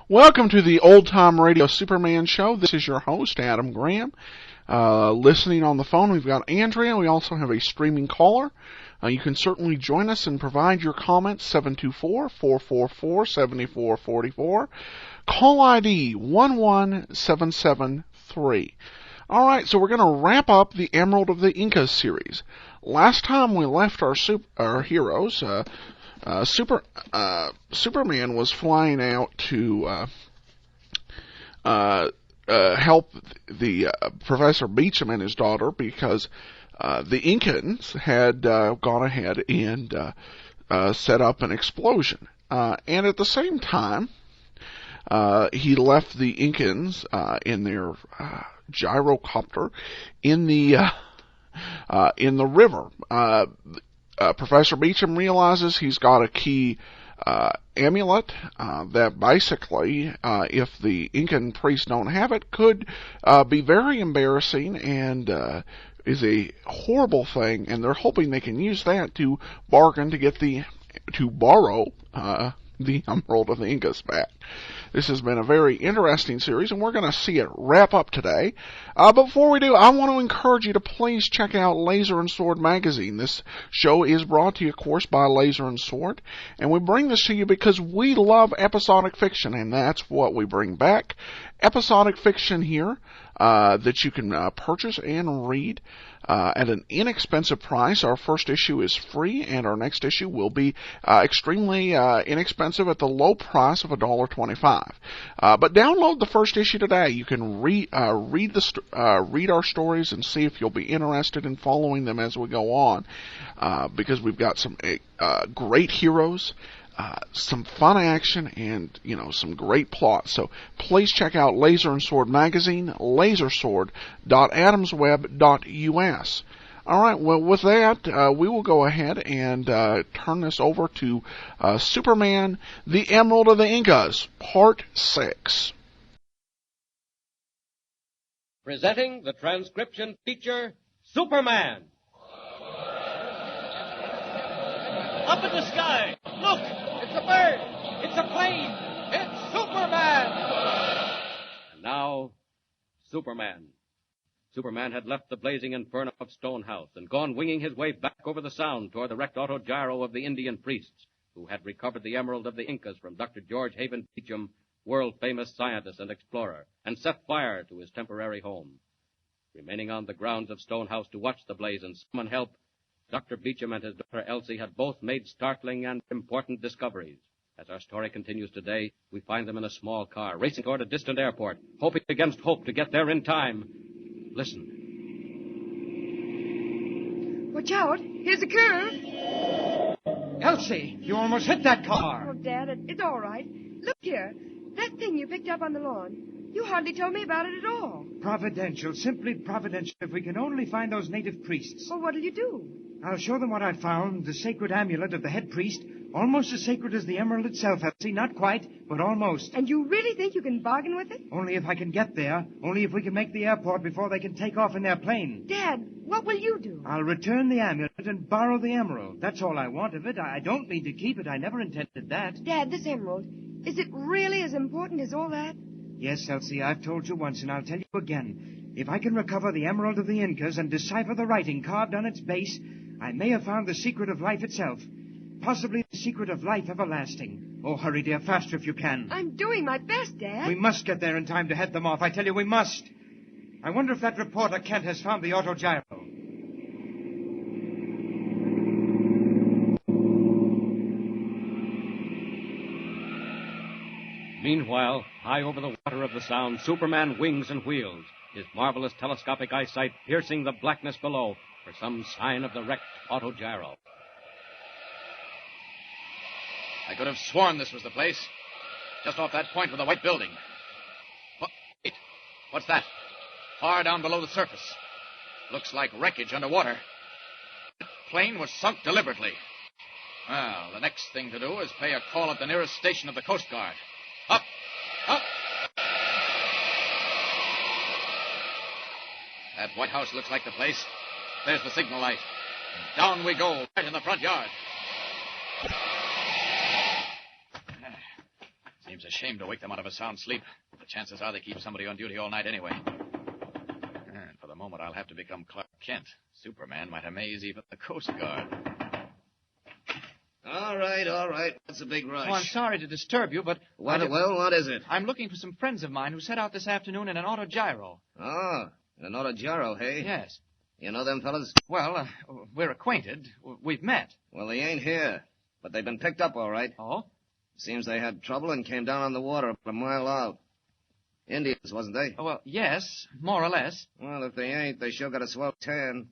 Welcome to the Old Time Radio Superman Show. This is your host, Adam Graham. Listening on the phone, we've got Andrea. We also have a streaming caller. You can certainly join us and provide your comments, 724-444-7444. Call ID 11773. All right, so we're going to wrap up the Emerald of the Incas series. Last time we left our heroes, Superman was flying out to help the Professor Beecham and his daughter because the Incans had gone ahead and set up an explosion. And at the same time, he left the Incans in their gyrocopter in the river. Professor Beecham realizes he's got a key amulet that basically, if the Incan priests don't have it, could be very embarrassing and is a horrible thing, and they're hoping they can use that to bargain to borrow the Emerald of the Incas back. This has been a very interesting series, and we're going to see it wrap up today. But before we do, I want to encourage you to please check out Laser and Sword magazine. This show is brought to you, of course, by Laser and Sword, and we bring this to you because we love episodic fiction, and that's what we bring back. Episodic fiction here that you can purchase and read at an inexpensive price. Our first issue is free, and our next issue will be extremely inexpensive at the low price of $1.25. But download the first issue today. You can read our stories and see if you'll be interested in following them as we go on, because we've got some great heroes, some fun action, and some great plots. So please check out Laser and Sword magazine, lasersword.adamsweb.us. All right, well, with that, we will go ahead and turn this over to Superman, the Emerald of the Incas, Part 6. Presenting the transcription feature, Superman. Up in the sky, look, it's a bird, it's a plane, it's Superman. And now, Superman. Superman had left the blazing inferno of Stonehouse and gone winging his way back over the Sound toward the wrecked autogyro of the Indian priests, who had recovered the Emerald of the Incas from Dr. George Haven Beecham, world-famous scientist and explorer, and set fire to his temporary home. Remaining on the grounds of Stonehouse to watch the blaze and summon help, Dr. Beecham and his daughter Elsie had both made startling and important discoveries. As our story continues today, we find them in a small car, racing toward a distant airport, hoping against hope to get there in time. Listen. Watch out. Here's a curve. Elsie, you almost hit that car. Oh, Dad, it's all right. Look here. That thing you picked up on the lawn. You hardly told me about it at all. Providential, simply providential. If we can only find those native priests. Well, what'll you do? I'll show them what I found, the sacred amulet of the head priest, almost as sacred as the emerald itself, Elsie. Not quite, but almost. And you really think you can bargain with it? Only if I can get there. Only if we can make the airport before they can take off in their plane. Dad, what will you do? I'll return the amulet and borrow the emerald. That's all I want of it. I don't mean to keep it. I never intended that. Dad, this emerald, is it really as important as all that? Yes, Elsie, I've told you once, and I'll tell you again. If I can recover the Emerald of the Incas and decipher the writing carved on its base, I may have found the secret of life itself. Possibly the secret of life everlasting. Oh, hurry, dear, faster if you can. I'm doing my best, Dad. We must get there in time to head them off. I tell you, we must. I wonder if that reporter, Kent, has found the autogyro. Meanwhile, high over the water of the Sound, Superman wings and wheels, his marvelous telescopic eyesight piercing the blackness below for some sign of the wrecked autogyro. I could have sworn this was the place. Just off that point with the white building. Wait, what's that? Far down below the surface. Looks like wreckage underwater. The plane was sunk deliberately. Well, the next thing to do is pay a call at the nearest station of the Coast Guard. Up! Up! That White House looks like the place. There's the signal light. Down we go, right in the front yard. Seems Seems a shame to wake them out of a sound sleep. The chances are they keep somebody on duty all night anyway. And for the moment, I'll have to become Clark Kent. Superman might amaze even the Coast Guard. All right. That's a big rush. Oh, I'm sorry to disturb you, but... What is it? I'm looking for some friends of mine who set out this afternoon in an autogyro. Oh, an autogyro, hey? Yes. You know them fellas? Well, we're acquainted. We've met. Well, they ain't here. But they've been picked up all right. Oh? Seems they had trouble and came down on the water about a mile out. Indians, wasn't they? Oh, well, yes, more or less. Well, if they ain't, they sure got a swell tan.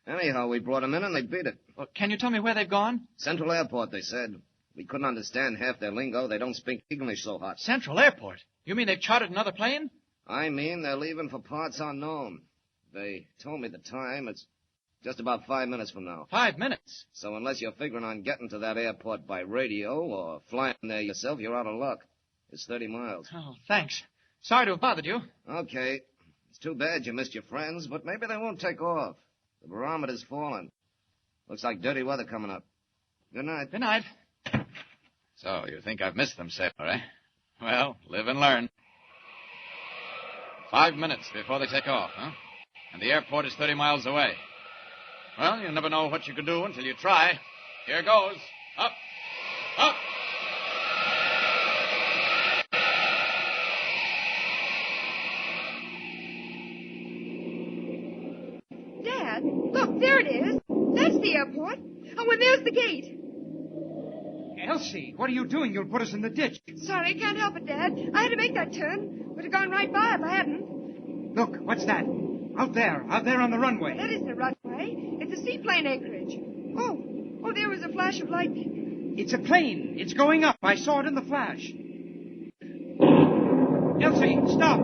Anyhow, we brought them in and they beat it. Well, can you tell me where they've gone? Central Airport, they said. We couldn't understand half their lingo. They don't speak English so hot. Central Airport? You mean they've chartered another plane? I mean, they're leaving for parts unknown. They told me the time. It's just about 5 minutes from now. 5 minutes? So unless you're figuring on getting to that airport by radio or flying there yourself, you're out of luck. It's 30 miles. Oh, thanks. Sorry to have bothered you. Okay. It's too bad you missed your friends, but maybe they won't take off. The barometer's falling. Looks like dirty weather coming up. Good night. Good night. So, you think I've missed them, sailor, eh? Well, live and learn. 5 minutes before they take off, huh? And the airport is 30 miles away. Well, you never know what you can do until you try. Here goes. Up. Up. Dad, look, there it is. That's the airport. Oh, and there's the gate. Elsie, what are you doing? You'll put us in the ditch. Sorry, can't help it, Dad. I had to make that turn. Would have gone right by if I hadn't. Look, what's that? Out there on the runway. That isn't a runway. It's a seaplane anchorage. Oh, there was a flash of lightning. It's a plane. It's going up. I saw it in the flash. Elsie, stop.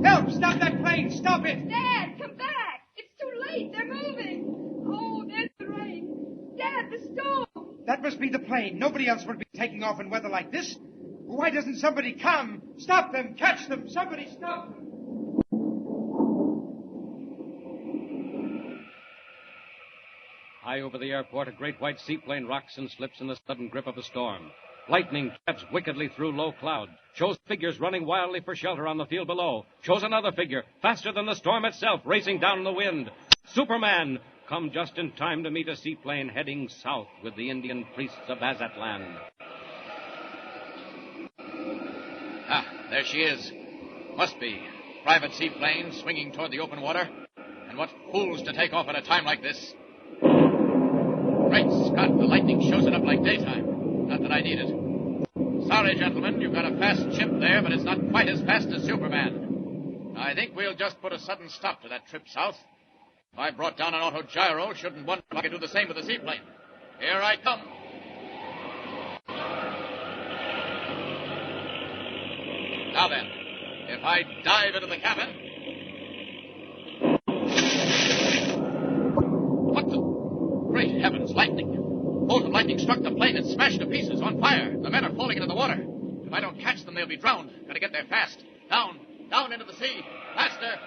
Help, stop that plane. Stop it. Dad, come back. It's too late. They're moving. Oh, there's the rain. Dad, the storm. That must be the plane. Nobody else would be taking off in weather like this. Why doesn't somebody come? Stop them. Catch them. Somebody stop them. High over the airport, a great white seaplane rocks and slips in the sudden grip of a storm. Lightning jabs wickedly through low cloud, shows figures running wildly for shelter on the field below, shows another figure, faster than the storm itself, racing down in the wind. Superman, come just in time to meet a seaplane heading south with the Indian priests of Azatlan. Ah, there she is. Must be. Private seaplane swinging toward the open water. And what fools to take off at a time like this. Great Scott, the lightning shows it up like daytime. Not that I need it. Sorry, gentlemen, you've got a fast ship there, but it's not quite as fast as Superman. I think we'll just put a sudden stop to that trip south. If I brought down an autogyro, shouldn't wonder if I could do the same with a seaplane. Here I come. Now then, if I dive into the cabin... What the... Great heavens, lightning. Bolt of lightning struck the plane and smashed to pieces, on fire. The men are falling into the water. If I don't catch them, they'll be drowned. Gotta get there fast. Down into the sea. Faster.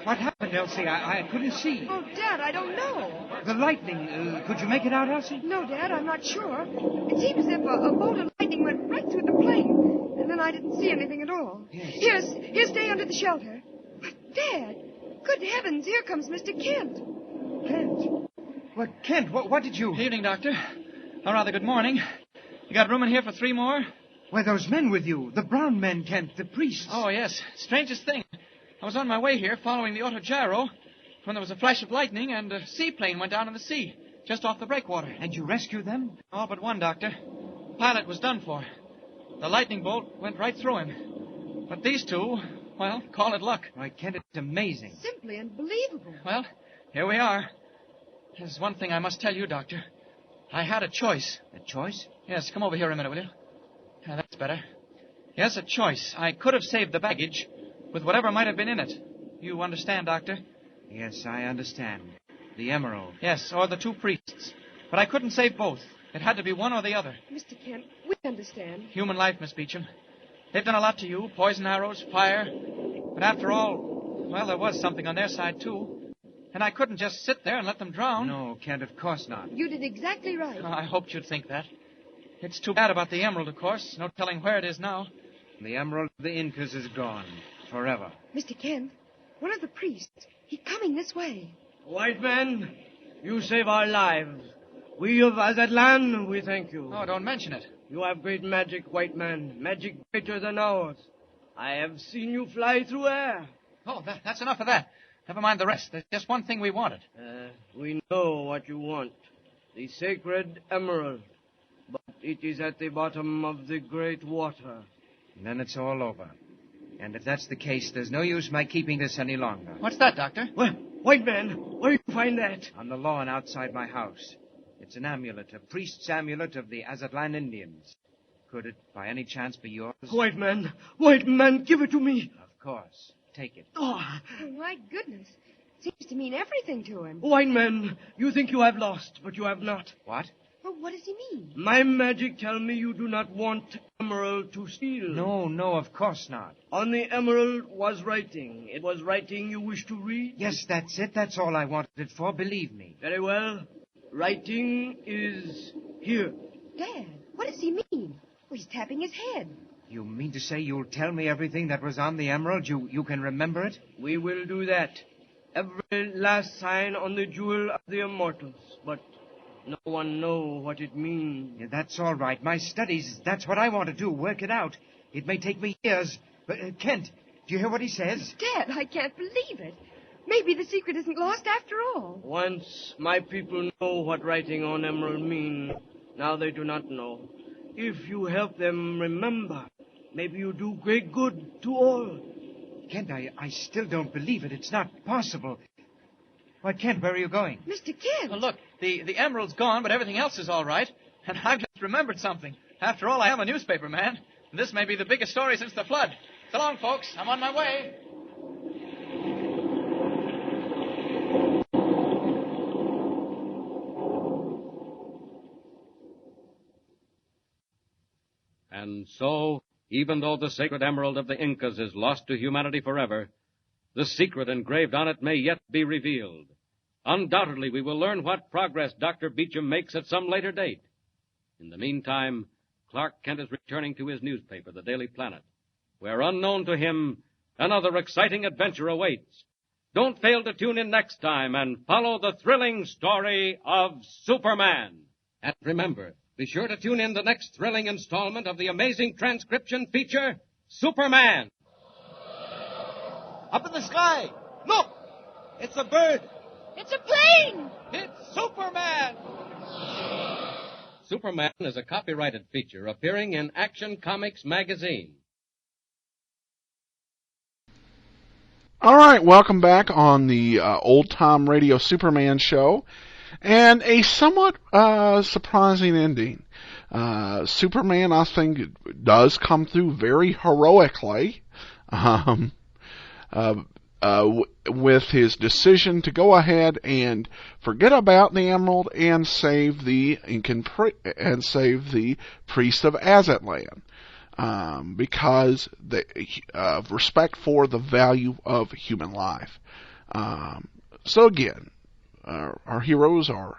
What happened, Elsie? I couldn't see. Oh, Dad, I don't know. The lightning. Could you make it out, Elsie? No, Dad, I'm not sure. It seemed as if a bolt of lightning went right through the plane, and then I didn't see anything at all. Yes. Here, stay under the shelter. But, Dad, good heavens, here comes Mr. Kent. Kent? What, Kent, what did you... Evening, Doctor. Or rather, good morning. You got room in here for 3 more? Why, those men with you. The brown men, Kent, the priests. Oh, yes. Strangest thing. I was on my way here following the autogyro when there was a flash of lightning and a seaplane went down in the sea, just off the breakwater. And you rescued them? All but one, Doctor. Pilot was done for. The lightning bolt went right through him. But these two, well, call it luck. Why, Kent, it's amazing. Simply unbelievable. Well, here we are. There's one thing I must tell you, Doctor. I had a choice. A choice? Yes, come over here a minute, will you? Yeah, that's better. Yes, a choice. I could have saved the baggage with whatever might have been in it. You understand, Doctor? Yes, I understand. The emerald. Yes, or the 2 priests. But I couldn't save both. It had to be one or the other. Mr. Kent, we understand. Human life, Miss Beecham. They've done a lot to you, poison arrows, fire. But after all, well, there was something on their side, too. And I couldn't just sit there and let them drown. No, Kent, of course not. You did exactly right. Oh, I hoped you'd think that. It's too bad about the emerald, of course. No telling where it is now. The emerald of the Incas is gone. Forever. Mr. Kent, one of the priests, he's coming this way. White man, you save our lives. We of Azatlan, we thank you. Oh, don't mention it. You have great magic, white man. Magic greater than ours. I have seen you fly through air. Oh, that's enough of that. Never mind the rest. There's just one thing we wanted. We know what you want. The sacred emerald. But it is at the bottom of the great water. And then it's all over. And if that's the case, there's no use my keeping this any longer. What's that, Doctor? Well, white man, where do you find that? On the lawn outside my house. It's an amulet, a priest's amulet of the Azatlan Indians. Could it, by any chance, be yours? White man, give it to me. Of course. Take it. Oh, Oh, my goodness. Seems to mean everything to him. white man, you think you have lost, but you have not. What? Well, what does he mean? My magic tell me you do not want emerald to steal. No, of course not. On the emerald was writing. It was writing you wish to read? Yes, that's it. That's all I wanted it for, believe me. Very well. Writing is here. Dad, what does he mean? Oh, he's tapping his head. You mean to say you'll tell me everything that was on the emerald? You can remember it? We will do that. Every last sign on the jewel of the immortals. But no one know what it means. Yeah, that's all right. My studies, that's what I want to do, work it out. It may take me years. But, Kent, do you hear what he says? Dad, I can't believe it. Maybe the secret isn't lost after all. Once my people know what writing on emerald mean. Now they do not know. If you help them remember, maybe you do great good to all. Kent, I still don't believe it. It's not possible. Why, Kent, where are you going? Mr. Kent. Well, look, the emerald's gone, but everything else is all right. And I've just remembered something. After all, I am a newspaper man. And this may be the biggest story since the flood. So long, folks. I'm on my way. And so, even though the sacred emerald of the Incas is lost to humanity forever, the secret engraved on it may yet be revealed. Undoubtedly, we will learn what progress Dr. Beecham makes at some later date. In the meantime, Clark Kent is returning to his newspaper, the Daily Planet, where, unknown to him, another exciting adventure awaits. Don't fail to tune in next time and follow the thrilling story of Superman. And remember, be sure to tune in the next thrilling installment of the amazing transcription feature, Superman. Up in the sky! Look! It's a bird! It's a plane! It's Superman! Superman is a copyrighted feature appearing in Action Comics magazine. All right, welcome back on the Old Time Radio Superman show. And a somewhat surprising ending. Superman, I think, does come through very heroically with his decision to go ahead and forget about the emerald and save the Incan save the priest of Azatlan. Because of respect for the value of human life. So again, our heroes are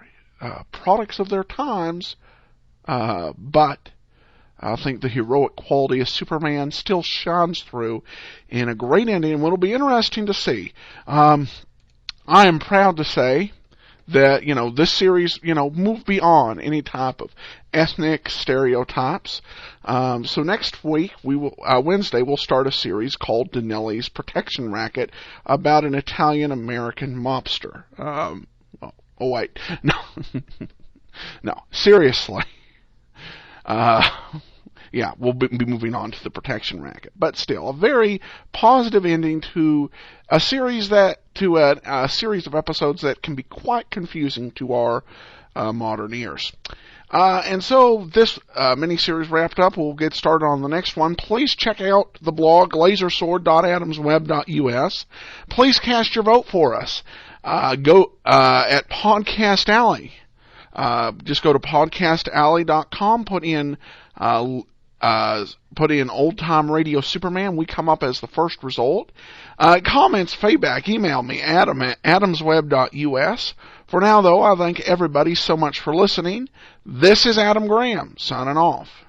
products of their times, but I think the heroic quality of Superman still shines through in a great ending, and it'll be interesting to see. I am proud to say that, this series, moved beyond any type of ethnic stereotypes. So next week, Wednesday, we'll start a series called Dinelli's Protection Racket about an Italian-American mobster. Oh wait, no, no, seriously. Yeah, we'll be moving on to the Protection Racket, but still, a very positive ending to a series a series of episodes that can be quite confusing to our modern ears. And so this miniseries wrapped up. We'll get started on the next one. Please check out the blog lasersword.adamsweb.us. Please cast your vote for us. Go at Podcast Alley. Just go to podcastalley.com, put in put in Old Time Radio Superman, we come up as the first result. Comments, feedback, email me, Adam at adamsweb.us. For now, though, I thank everybody so much for listening. This is Adam Graham, signing off.